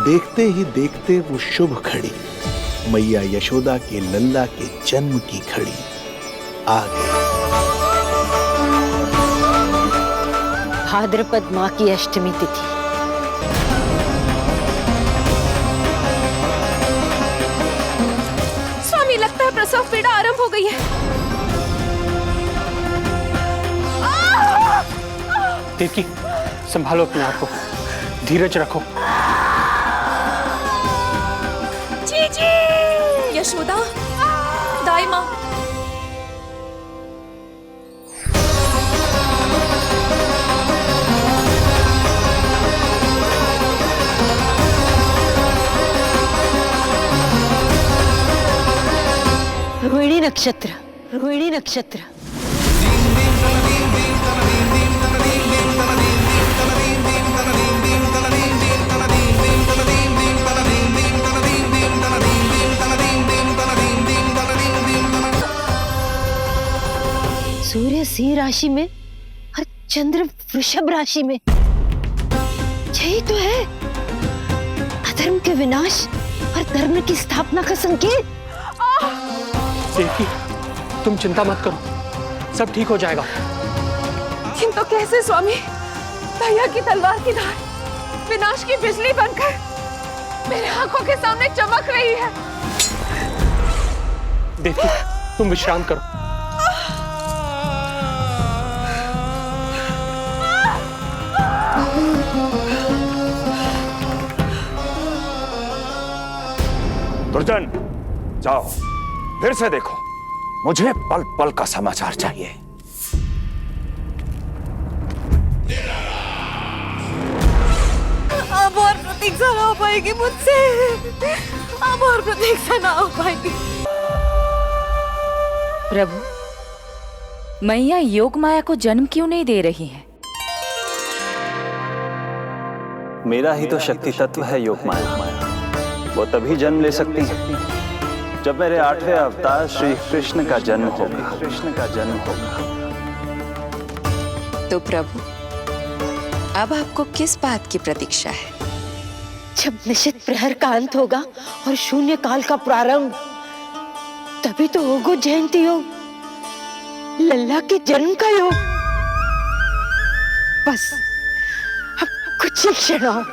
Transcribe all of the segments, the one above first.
देखते ही देखते वो शुभ घड़ी, मैया यशोदा के लल्ला के जन्म की घड़ी आ गई। भाद्रपद माह की अष्टमी तिथि। स्वामी, लगता है प्रसव पीड़ा आरंभ हो गई है। देवकी, संभालो अपने आप को, धीरज रखो। जी यशोदा, दाई माँ। रोहिणी नक्षत्र, रोहिणी नक्षत्र। सूर्य सिंह राशि में और चंद्र वृषभ राशि में। यही तो है अधर्म के विनाश और धर्म की स्थापना का संकेत। देवकी, तुम चिंता मत करो, सब ठीक हो जाएगा। किंतु कैसे स्वामी? भैया की तलवार की धार विनाश की बिजली बनकर मेरे आंखों के सामने चमक रही है। देवकी, तुम विश्राम करो। दुर्जन, जाओ फिर से देखो, मुझे पल पल का समाचार चाहिए। अब और प्रतीक्षा ना हो पाएगी मुझसे, अब और प्रतीक्षा ना हो पाएगी। प्रभु, मैया योग माया को जन्म क्यों नहीं दे रही हैं? मेरा ही तो शक्ति तत्व है योग माया, वो तभी जन्म ले सकती है जब मेरे 8वें अवतार श्री कृष्ण का जन्म होगा। कृष्ण का जन्म होगा। तो प्रभु, अब आपको किस बात की प्रतीक्षा है? जब निश्चित प्रहर का अंत होगा और शून्य काल का प्रारंभ, तभी तो होगा जयंती योग, लल्ला के जन्म का योग। बस अब कुछ ही क्षण और।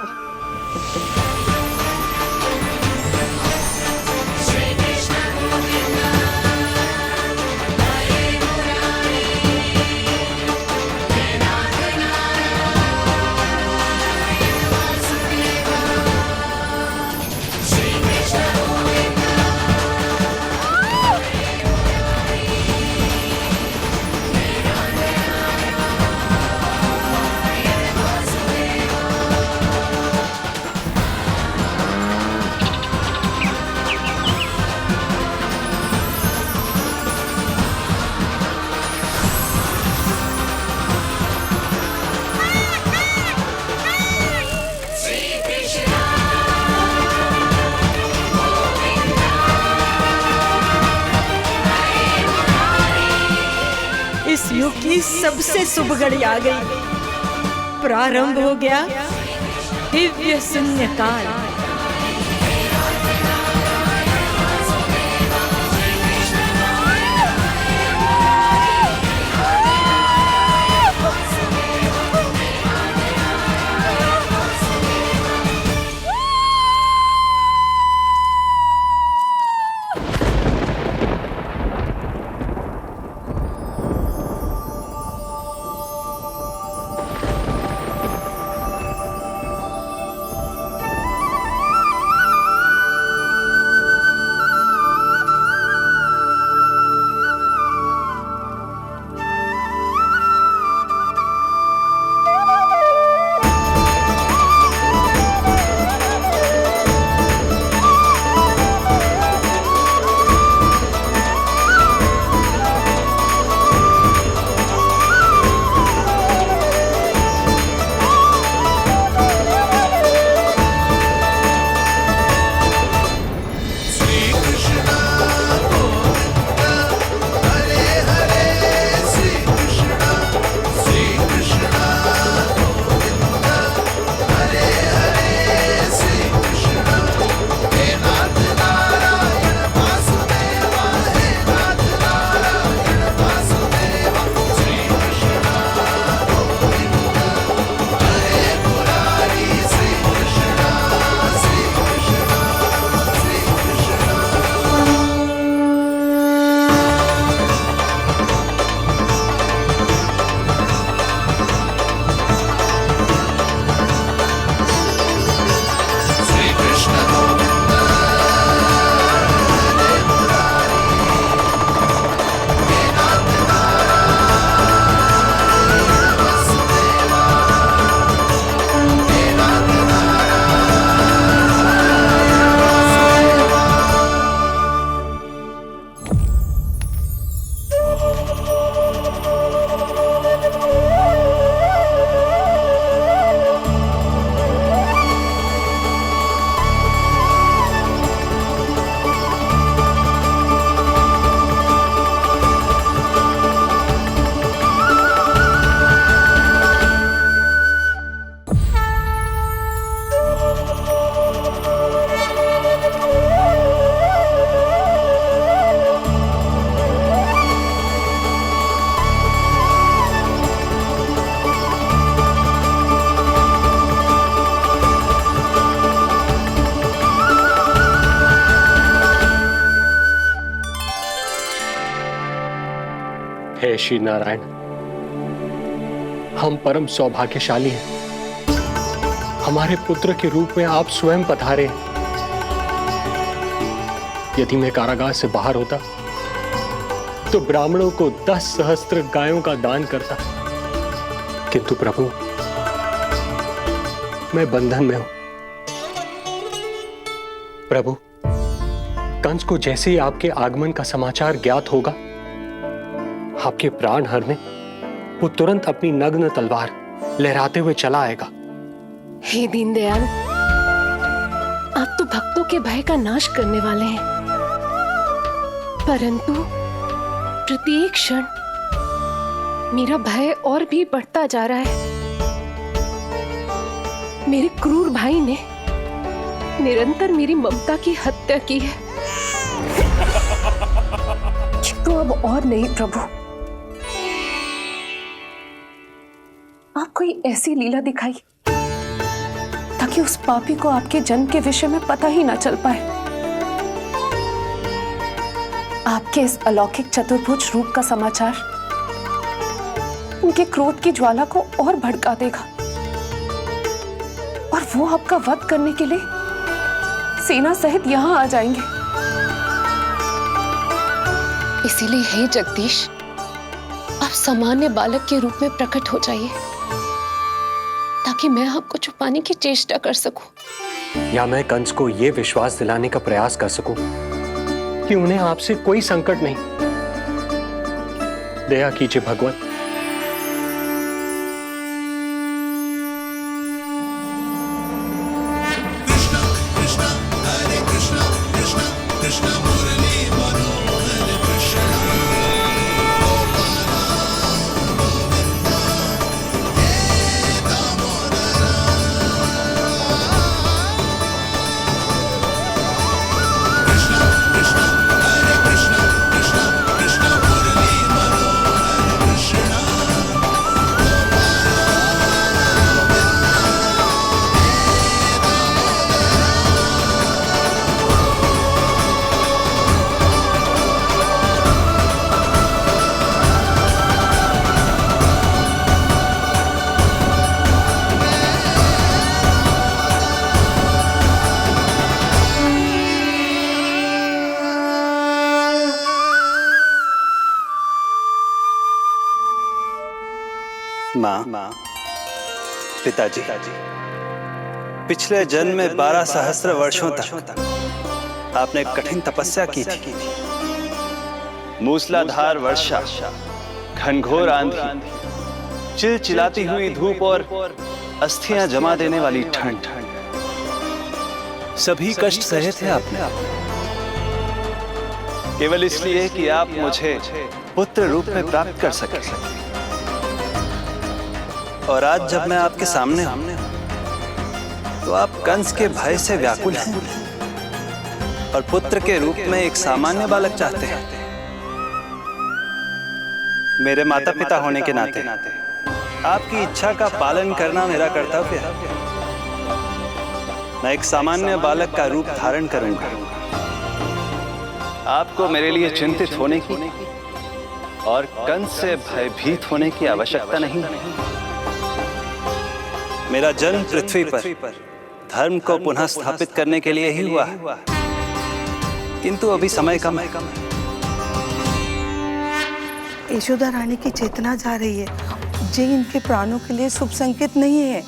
इस युग की सबसे शुभ घड़ी आ गई। प्रारंभ हो गया दिव्य शून्य काल। श्री नारायण। हम परम सौभाग्यशाली हैं। हमारे पुत्र के रूप में आप स्वयं पधारे हैं। यदि मैं कारागार से बाहर होता तो ब्राह्मणों को 10 सहस्त्र गायों का दान करता, किंतु प्रभु मैं बंधन में हूं। प्रभु, कंस को जैसे ही आपके आगमन का समाचार ज्ञात होगा, आपके प्राण हरने वो तुरंत अपनी नग्न तलवार लहराते हुए चला आएगा। हे दीनदयाल, आप तो भक्तों के भय का नाश करने वाले हैं, परंतु प्रत्येक क्षण मेरा भय और भी बढ़ता जा रहा है। मेरे क्रूर भाई ने निरंतर मेरी ममता की हत्या की है। तो अब और नहीं प्रभु, आप कोई ऐसी लीला दिखाई ताकि उस पापी को आपके जन्म के विषय में पता ही ना चल पाए। आपके इस अलौकिक चतुर्भुज रूप का समाचार उनके क्रोध की ज्वाला को और भड़का देगा और वो आपका वध करने के लिए सेना सहित यहां आ जाएंगे। इसीलिए हे जगदीश, आप सामान्य बालक के रूप में प्रकट हो जाइए ताकि मैं आपको छुपाने की चेष्टा कर सकूं। या मैं कंस को यह विश्वास दिलाने का प्रयास कर सकूं कि उन्हें आपसे कोई संकट नहीं। दया कीजिए भगवान। माँ, पिताजी, पिछले जन्म में 12 सहस्त्र वर्षों तक आपने कठिन तपस्या की थी। मूसलाधार वर्षा, घनघोर आंधी, चिलचिलाती हुई धूप और अस्थियां जमा देने वाली ठंड, सभी कष्ट सहे थे आपने, केवल इसलिए कि आप मुझे पुत्र रूप में प्राप्त कर सके। और आज जब मैं आपके सामने हूं तो आप कंस के भय से व्याकुल हैं और पुत्र के रूप में एक सामान्य बालक चाहते हैं। मेरे माता पिता होने के नाते आपकी इच्छा का पालन करना मेरा कर्तव्य है। मैं एक सामान्य बालक का रूप धारण करूंगा। आपको मेरे लिए चिंतित होने की और कंस से भयभीत होने की आवश्यकता नहीं। मेरा जन्म पृथ्वी पर धर्म को पुनः स्थापित करने के लिए ही हुआ है, किंतु अभी समय कम है। यशोदा रानी की चेतना जा रही है, ये इनके प्राणों के लिए शुभ संकेत नहीं है।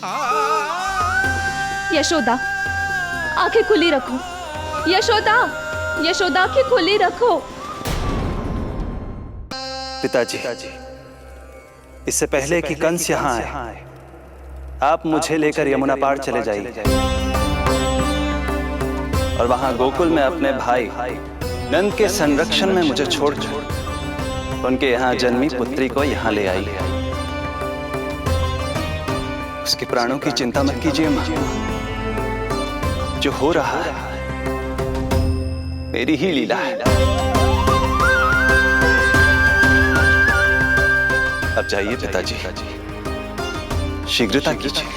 यशोदा, आंखें खुली रखो। यशोदा, यशोदा आंखें खुली रखो। पिताजी, इससे पहले कि कंस यहाँ आए, आप मुझे लेकर यमुना पार चले जाइए और वहां गोकुल में अपने भाई नंद के संरक्षण में मुझे छोड़ उनके यहाँ जन्मी पुत्री को यहाँ ले आइए। उसके प्राणों की चिंता मत कीजिए मां, जो हो रहा है मेरी ही लीला है। अब जाइए पिताजी, शीघ्रता कीजिए।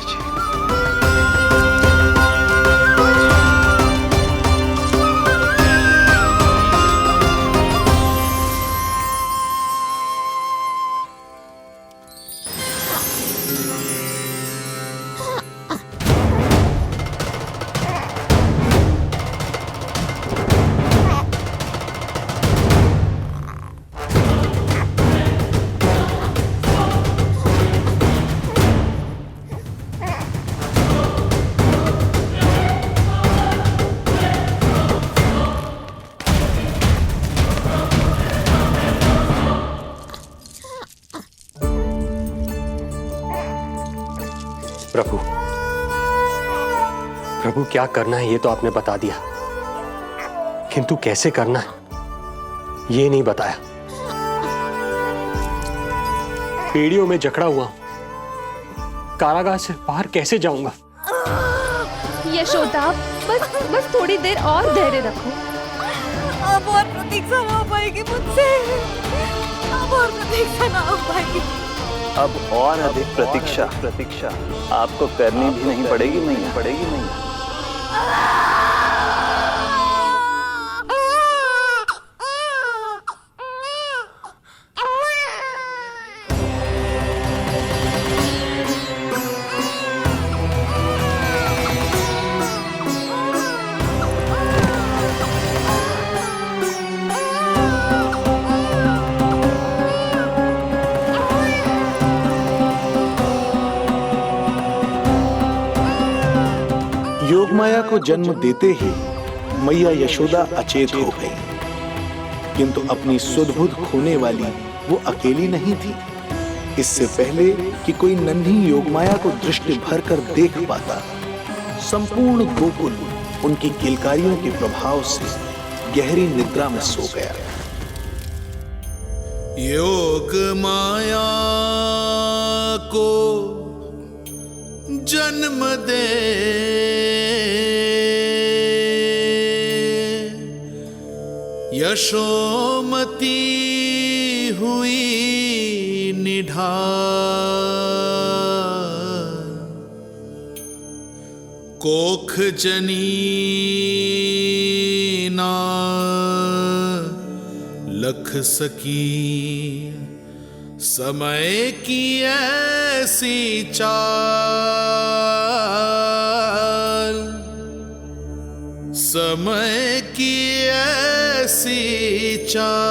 प्रभु, प्रभु क्या करना है ये तो आपने बता दिया, किंतु कैसे करना है ये नहीं बताया। बेड़ियों में जकड़ा हुआ हूं, कारागार से बाहर कैसे जाऊंगा? यशोदा, बस थोड़ी देर और धैर्य रखो। अब और प्रतीक्षा ना हो पाएगी मुझसे, अब और प्रतीक्षा ना हो पाएगी। अब और अधिक प्रतीक्षा आपको करनी भी नहीं पड़ेगी मैया। योगमाया को जन्म देते ही मैया यशोदा अचेत हो गई, किंतु अपनी सुध-बुध खोने वाली वो अकेली नहीं थी। इससे पहले कि कोई नन्ही योगमाया को दृष्टि भर कर देख पाता, संपूर्ण गोकुल उनकी किलकारियों के प्रभाव से गहरी निद्रा में सो गया। योग माया को जन्म दे यशोमती हुई निढाल, कोख जनी ना लख सकी, समय की ऐसी चाल, समय की ऐसी चाल।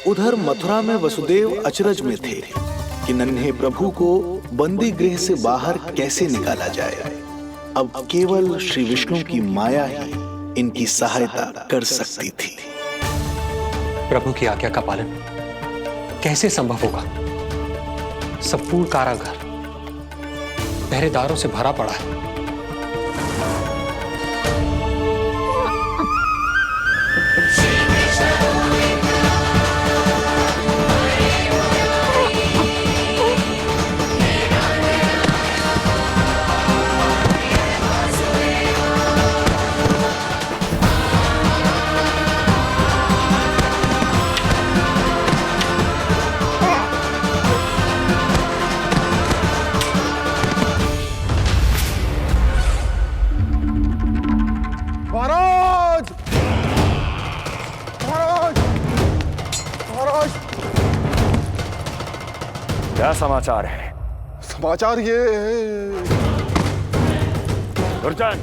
उधर मथुरा में वसुदेव अचरज में थे कि नन्हे प्रभु को बंदी गृह से बाहर कैसे निकाला जाए। अब केवल श्री विष्णु की माया ही इनकी सहायता कर सकती थी। प्रभु की आज्ञा का पालन कैसे संभव होगा? संपूर्ण कारागार पहरेदारों से भरा पड़ा है। क्या समाचार है? समाचार ये दुर्जन,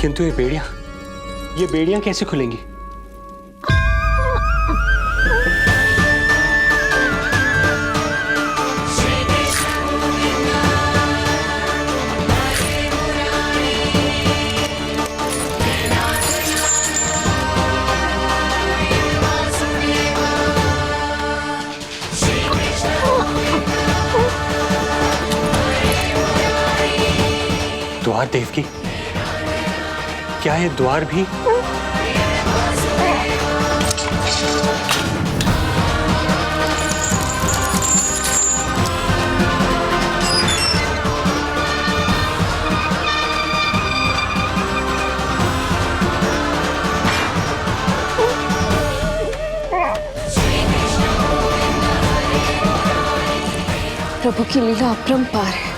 किंतु ये बेड़ियां कैसे खुलेंगी? द्वार देवकी, क्या ये द्वार भी? प्रभु की लीला अपरंपार है।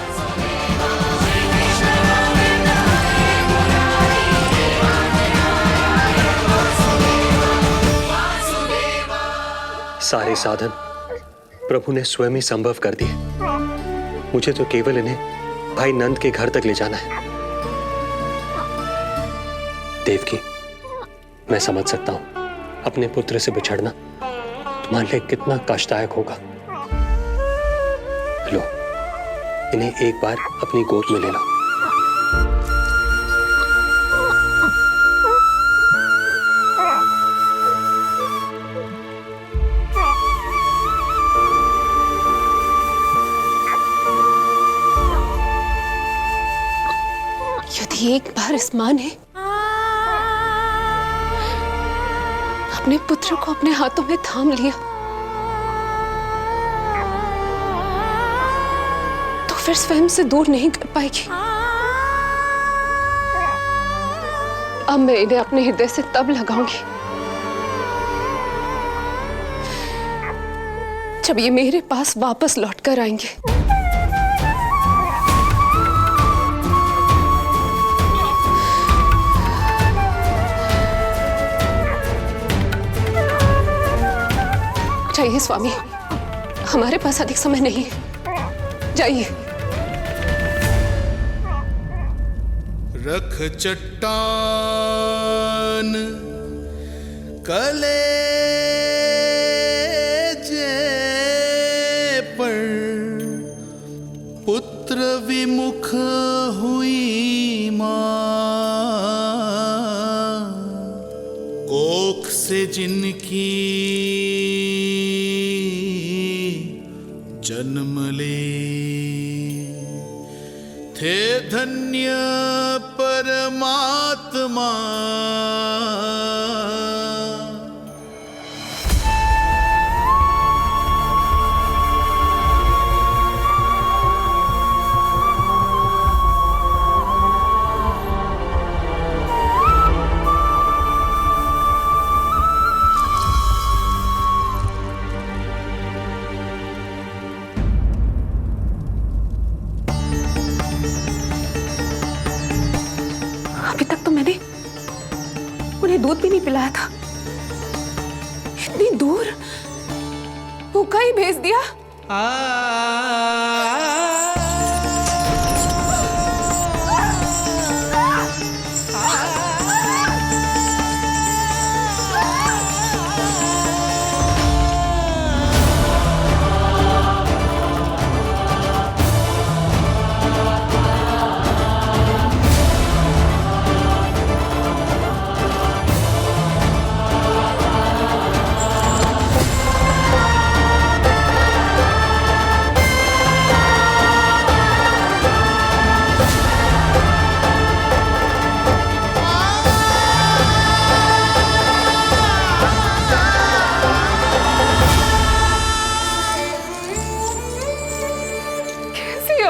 सारे साधन प्रभु ने स्वयं ही संभव कर दिए। मुझे तो केवल इन्हें भाई नंद के घर तक ले जाना है। देवकी, मैं समझ सकता हूं अपने पुत्र से बिछड़ना तुम्हारे लिए कितना कष्टदायक होगा। लो, इन्हें एक बार अपनी गोद में ले लो। यदि एक बार इस मां ने अपने पुत्र को अपने हाथों में थाम लिया तो फिर स्वयं से दूर नहीं कर पाएगी। अब मैं इन्हें अपने हृदय से तब लगाऊंगी जब ये मेरे पास वापस लौटकर आएंगे। जाइए स्वामी, हमारे पास अधिक समय नहीं है, जाइए। रख चट्टान कलेजे पर, पुत्र विमुख हुई मां, कोख से जिनकी जन्म ले, थे धन्य परमात्मा। अभी तक तो मैंने उन्हें दूध भी नहीं पिलाया था। इतनी दूर भूखा ही भेज दिया।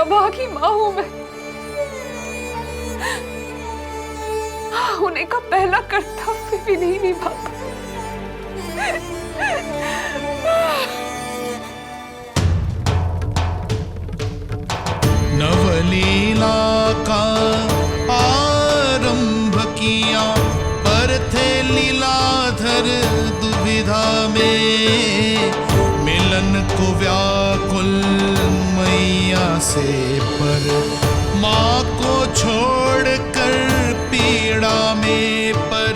अभागी मां हूं मैं। होने का पहला कर्तव्य भी नहीं निभा पाई। नवलीला का आरंभ किया, पर थे लीलाधर दुविधा में, मिलन को व्याकुल मैया से, पर माँ को छोड़कर पीड़ा में, पर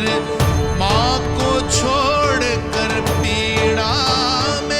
माँ को छोड़कर पीड़ा में।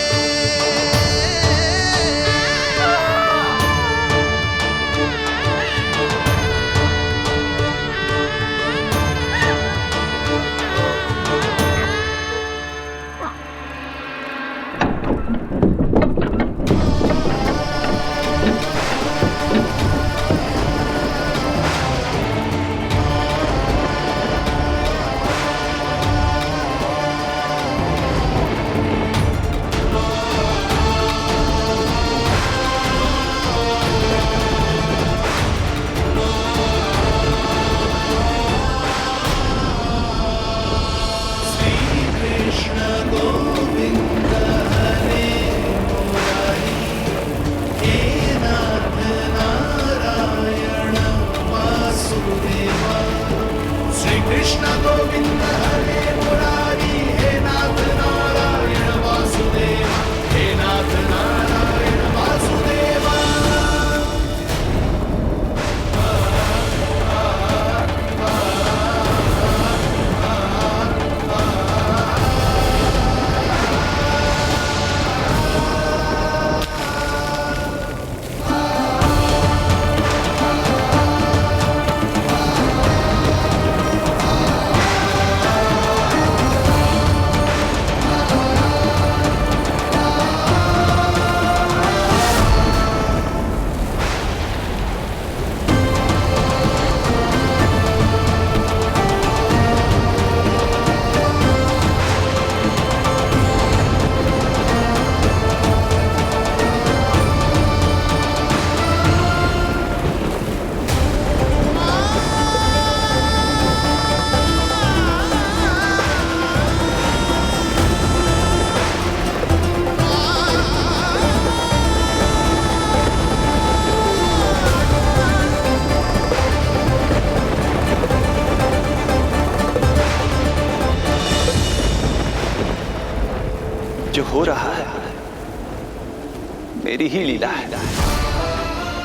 मेरी ही लीला है।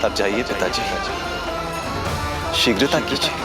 अब जाइए पिताजी, शीघ्रता कीजिए।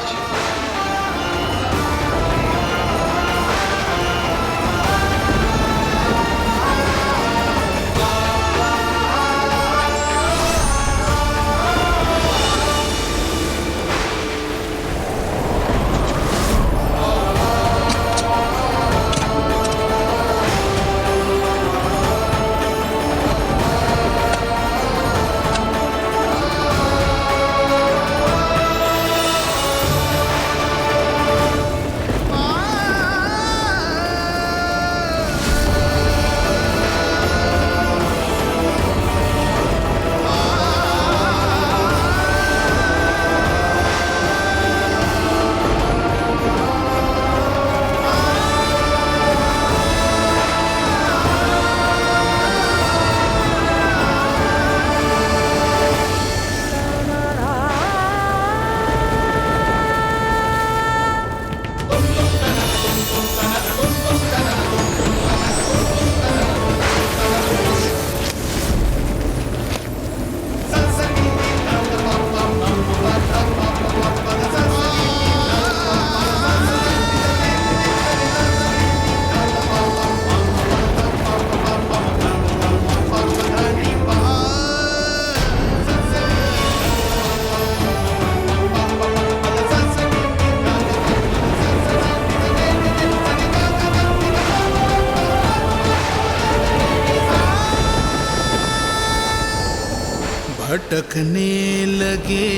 भटकने लगे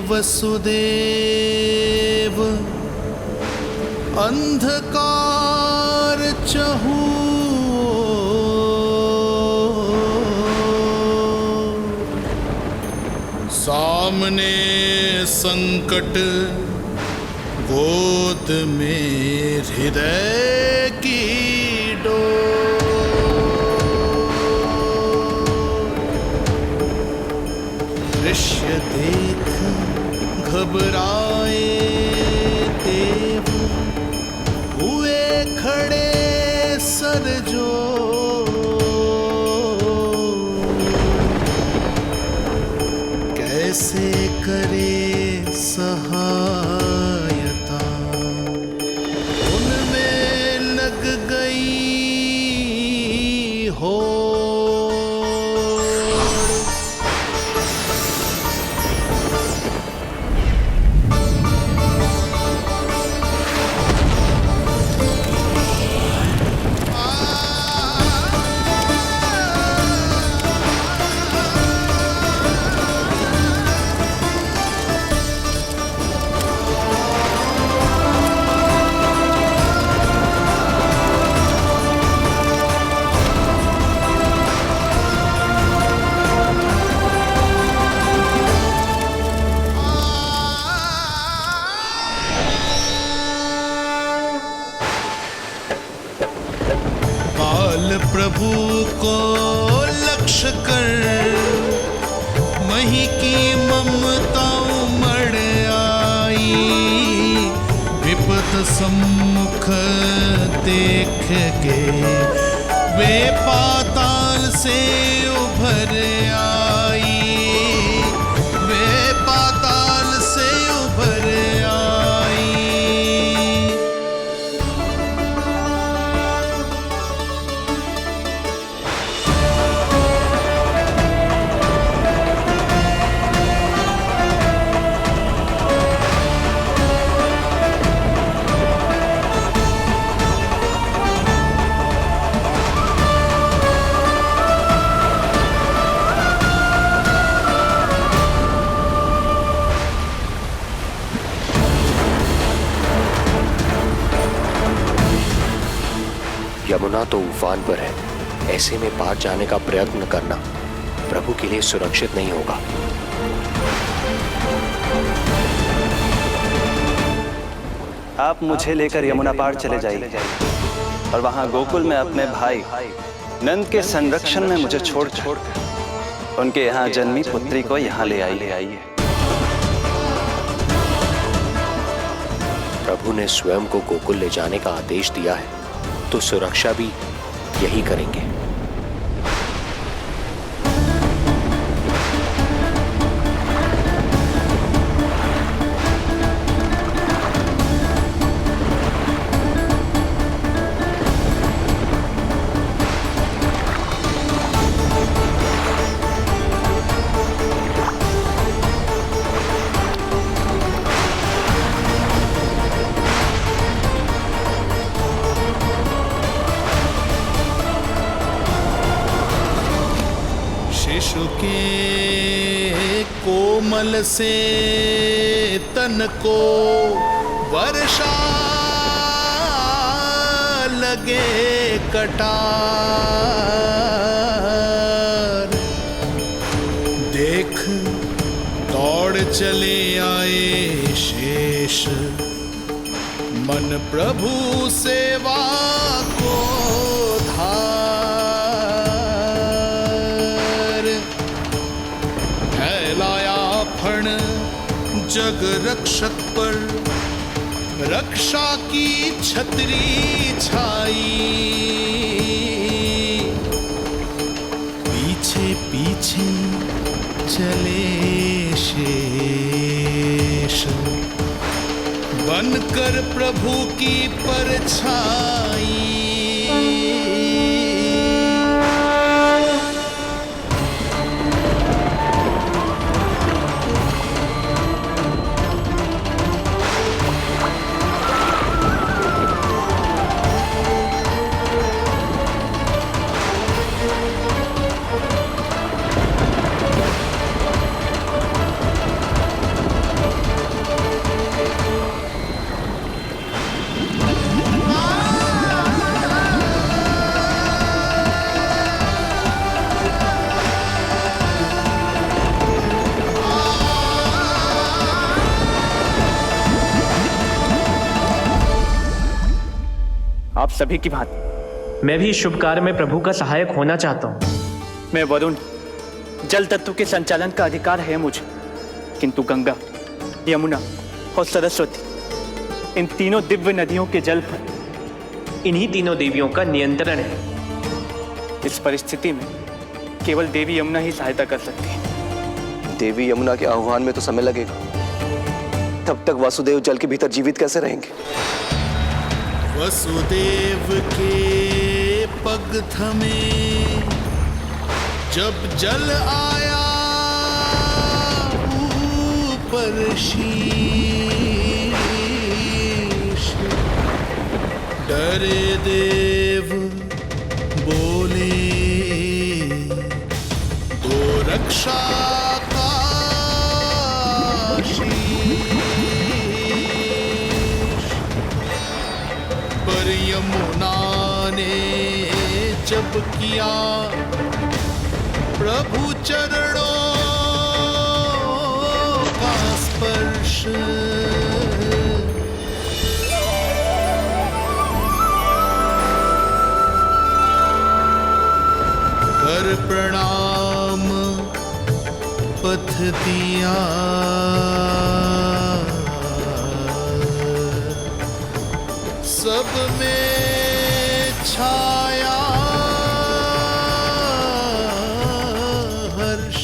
वसुदेव, अंधकार चहूओर। सामने संकट, गोद में हृदय की दृश्य देख घबराए देव, हुए खड़े सर जो। कैसे करे सहायता, उनमें लग गई हो। प्रभु को लक्ष्य कर मही की ममता उमड़ आई। विपद सम्मुख देख के वे पाताल से उभर आई। वे पाताल से उभर आई। यमुना तो उफान पर है, ऐसे में पार जाने का प्रयत्न करना प्रभु के लिए सुरक्षित नहीं होगा। आप मुझे लेकर यमुना पार चले जाइए और वहां गोकुल में अपने भाई नंद के संरक्षण में मुझे छोड़ उनके यहाँ जन्मी पुत्री को यहाँ ले आइए। प्रभु ने स्वयं को गोकुल ले जाने का आदेश दिया है, तो सुरक्षा भी यही करेंगे। कोमल से तन को वर्षा लगे कटार। देख दौड़ चले आए शेष, मन प्रभु सेवा को धार। फैलाया फण जग रक्षक पर, रक्षा की छतरी छाई। पीछे पीछे चले शेष, बनकर प्रभु की परछाई। आप सभी की भांति मैं भी इस शुभ कार्य में प्रभु का सहायक होना चाहता हूँ। मैं वरुण, जल तत्व के संचालन का अधिकार है मुझे, किंतु गंगा, यमुना और सरस्वती, इन तीनों दिव्य नदियों के जल पर इन्हीं तीनों देवियों का नियंत्रण है। इस परिस्थिति में केवल देवी यमुना ही सहायता कर सकती है। देवी यमुना के आह्वान में तो समय लगेगा, तब तक वासुदेव जल के भीतर जीवित कैसे रहेंगे? वसुदेव के पग थमे जब जल आया ऊपर शीश। डरे देव बोले दो रक्षा का यमुना ने जब किया प्रभु चरणों का स्पर्श। कर प्रणाम पथ दिया, सब में छाया हर्ष।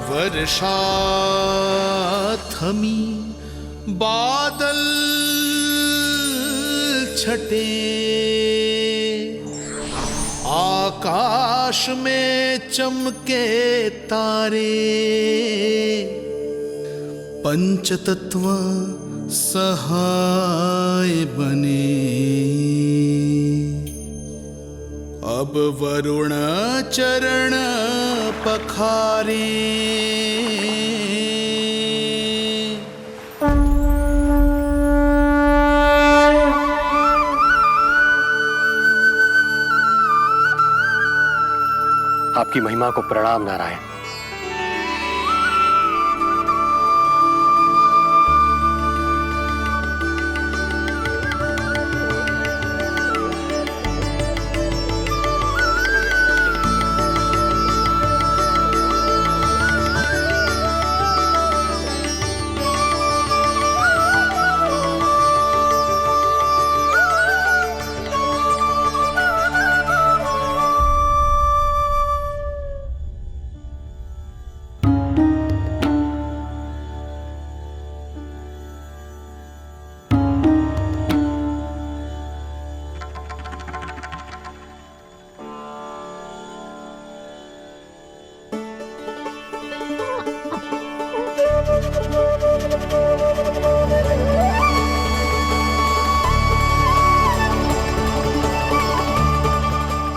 वर्षा थमी, बादल छटे, आकाश में चमके तारे। पंचतत्व सहाय बने, अब वरुण चरण पखारे। आपकी महिमा को प्रणाम नारायण।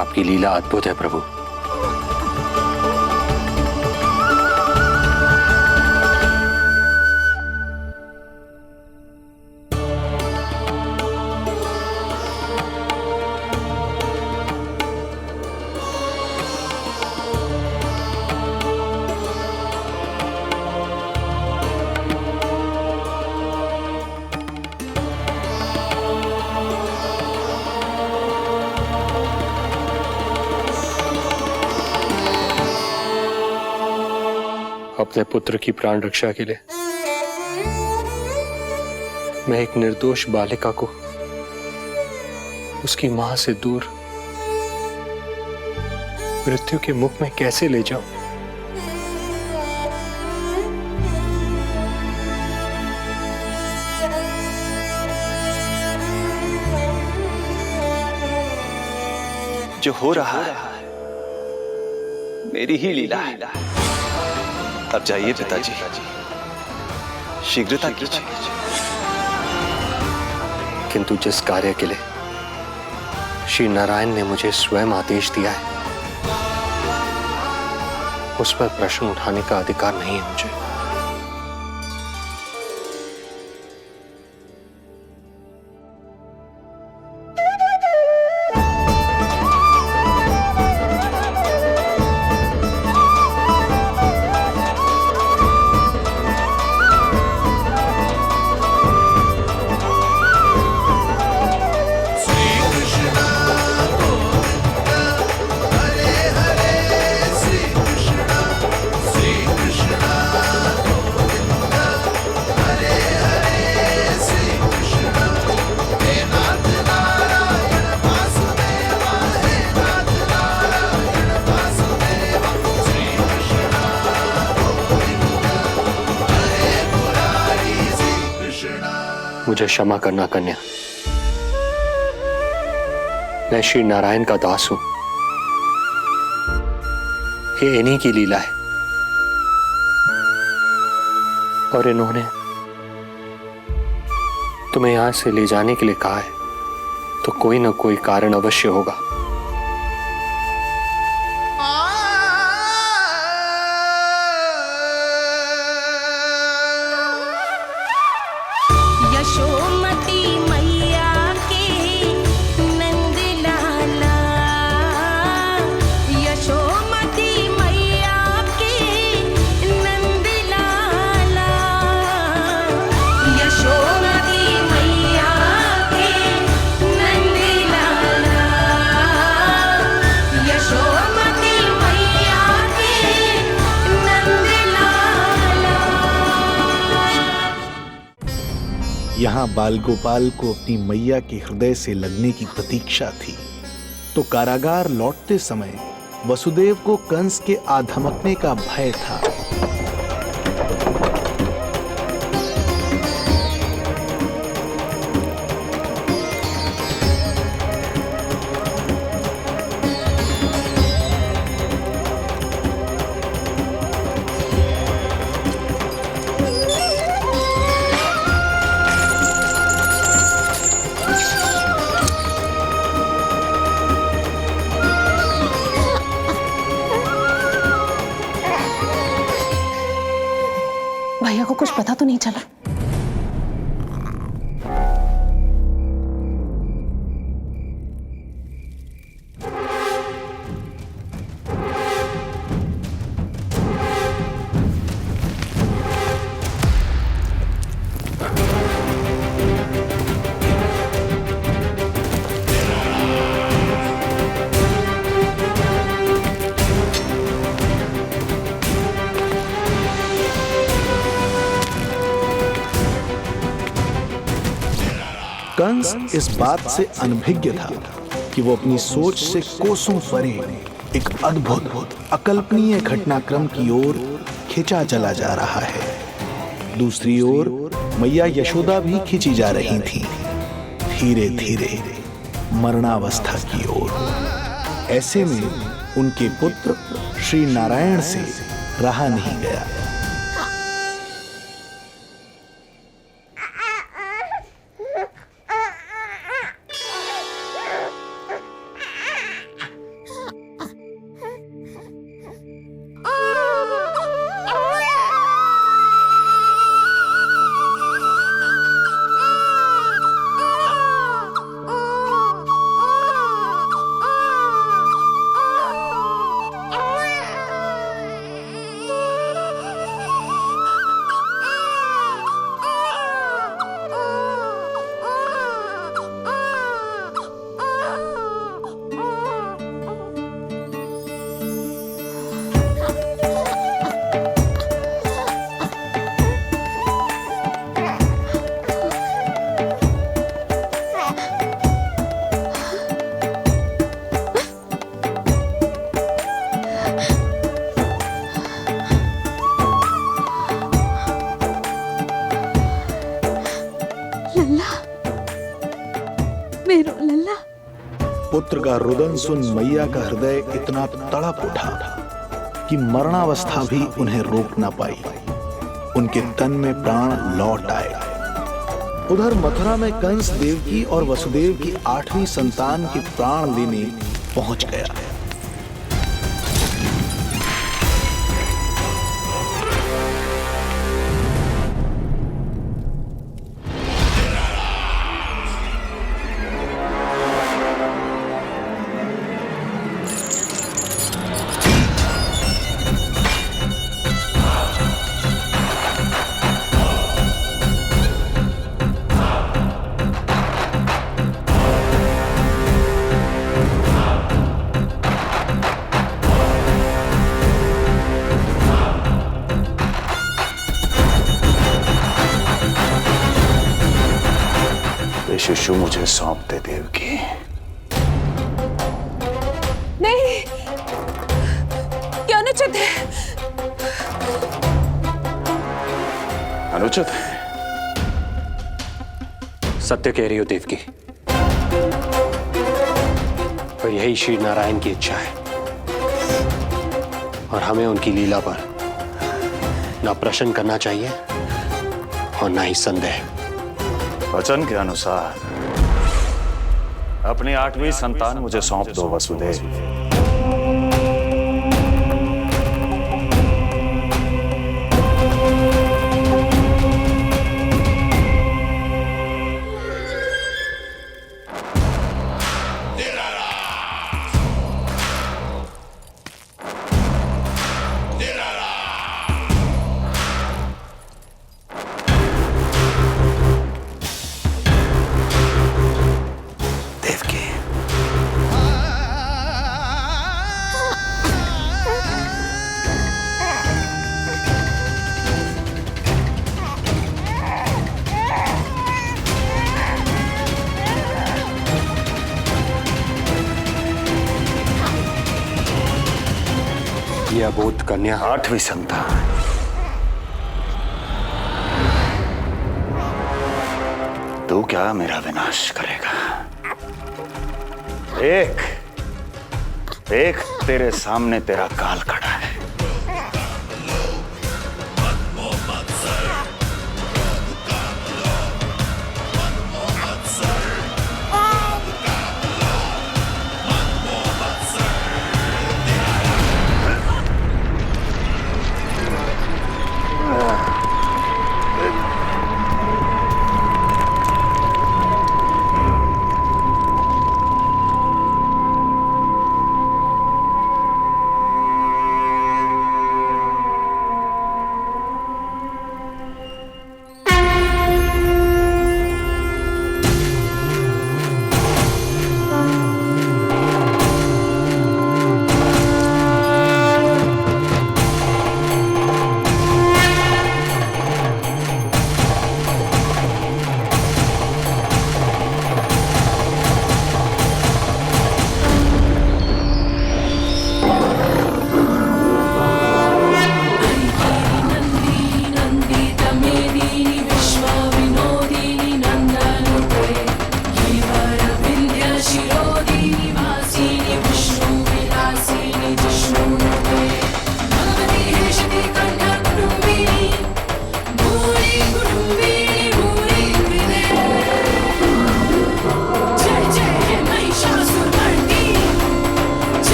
आपकी लीला अद्भुत है प्रभु। अपने पुत्र की प्राण रक्षा के लिए मैं एक निर्दोष बालिका को उसकी मां से दूर मृत्यु के मुख में कैसे ले जाऊं? जो हो रहा है मेरी ही लीला है। अब जाइए पिताजी, शीघ्रता कीजिए। किंतु जिस कार्य के लिए श्री नारायण ने मुझे स्वयं आदेश दिया है उस पर प्रश्न उठाने का अधिकार नहीं है मुझे। मुझे क्षमा करना कन्या, मैं श्री नारायण का दास हूं। ये इन्हीं की लीला है और इन्होंने तुम्हें यहां से ले जाने के लिए कहा है तो कोई ना कोई कारण अवश्य होगा। यशोमती मैया के नंद लाला, यशोमती मैया के नंद लाला, यशोमती मैया के नंद लाला, यशोमती मैया के नंद लाला। यहाँ बाल गोपाल को अपनी मैया के हृदय से लगने की प्रतीक्षा थी, तो कारागार लौटते समय वसुदेव को कंस के आधमकने का भय था। को कुछ पता तो नहीं चला? कंस इस बात से अनभिज्ञ था कि वो अपनी सोच से कोसों परे एक अद्भुत अकल्पनीय घटनाक्रम की ओर खिंचा चला जा रहा है। दूसरी ओर मैया यशोदा भी खिंची जा रही थी, धीरे धीरे मरणावस्था की ओर। ऐसे में उनके पुत्र श्री नारायण से रहा नहीं गया। पुत्र का रुदन सुन मैया का हृदय इतना तड़प उठा कि मरणावस्था भी उन्हें रोक ना पाई। उनके तन में प्राण लौट आए। उधर मथुरा में कंस देवकी और वसुदेव की 8वीं संतान के प्राण लेने पहुंच गया। शिशु मुझे सौंप दे देवकी। नहीं, क्या अनुचित है? अनुचित है? सत्य कह रही हो देवकी, पर यही श्री नारायण की इच्छा है और हमें उनकी लीला पर ना प्रश्न करना चाहिए और ना ही संदेह। वचन के अनुसार अपनी 8वीं संतान मुझे सौंप दो वसुदेव। ये अबोध कन्या 8वीं संतान। तू क्या मेरा विनाश करेगा? एक तेरे सामने तेरा काल खड़ा है।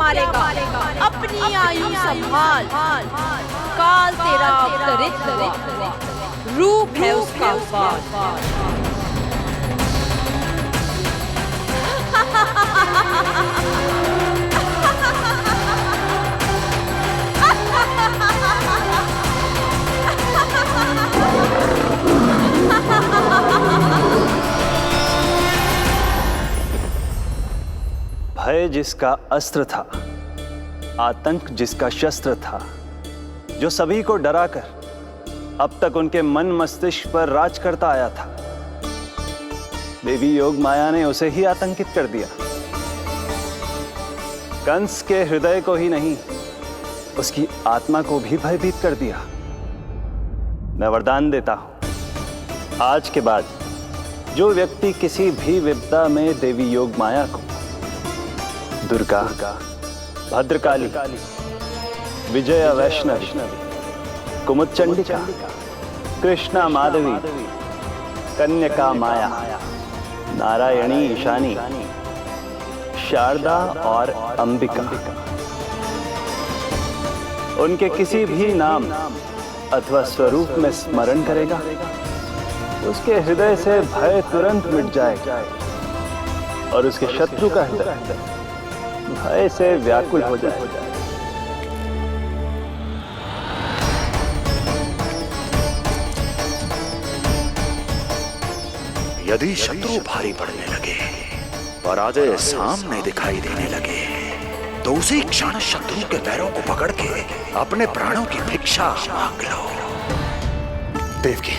मारेगा? अपनी आयु संभाल, काल तेरा अवतरित हुआ, रूप है उसका वार। भय जिसका अस्त्र था, आतंक जिसका शस्त्र था, जो सभी को डराकर अब तक उनके मन मस्तिष्क पर राज करता आया था, देवी योग माया ने उसे ही आतंकित कर दिया। कंस के हृदय को ही नहीं, उसकी आत्मा को भी भयभीत कर दिया। मैं वरदान देता हूं, आज के बाद जो व्यक्ति किसी भी विपदा में देवी योग माया को, दुर्गा, भद्रकाली, विजया वैष्णवी, कुमुदचंडिका, कृष्णा माधवी, कन्यका माया, नारायणी ईशानी, शारदा और अंबिका, उनके किसी भी नाम अथवा स्वरूप में स्मरण करेगा, उसके हृदय से भय तुरंत मिट जाएगा और उसके शत्रु का हृदय भय से व्याकुल हो जाएगा। यदि शत्रु भारी पड़ने लगे, पराजय सामने दिखाई देने लगे, तो उसी क्षण शत्रु के पैरों को पकड़ के अपने प्राणों की भिक्षा मांग लो। देवकी,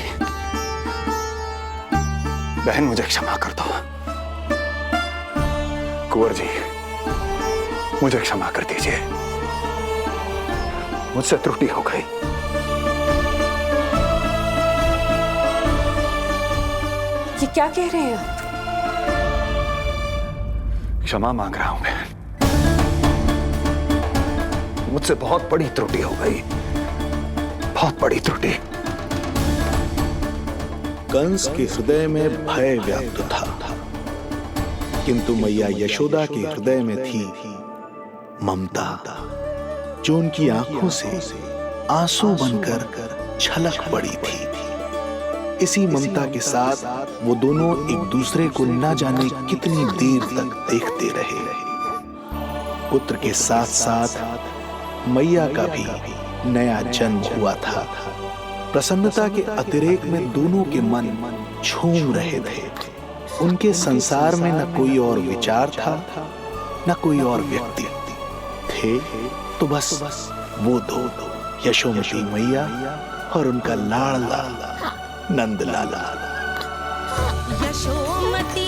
बहन मुझे क्षमा कर दो। कुंवर जी, मुझे क्षमा कर दीजिए, मुझसे त्रुटि हो गई। ये क्या कह रहे हैं आप? क्षमा मांग रहा हूं बहन, मुझसे बहुत बड़ी त्रुटि हो गई, बहुत बड़ी त्रुटि। कंस के हृदय में भय व्याप्त था, किंतु मैया यशोदा के हृदय में थी ममता, जो उनकी आंखों से आंसू बनकर छलक पड़ी थी। इसी ममता के साथ वो दोनों एक दूसरे को न जाने कितनी देर तक देखते रहे। पुत्र के साथ साथ मैया का भी नया जन्म हुआ था। प्रसन्नता के अतिरेक में दोनों के मन झूम रहे थे। उनके संसार में न कोई और विचार था, न कोई और व्यक्ति थे, तो बस वो दो, यशोमती मैया और उनका लाडला नंदलाला। यशोमती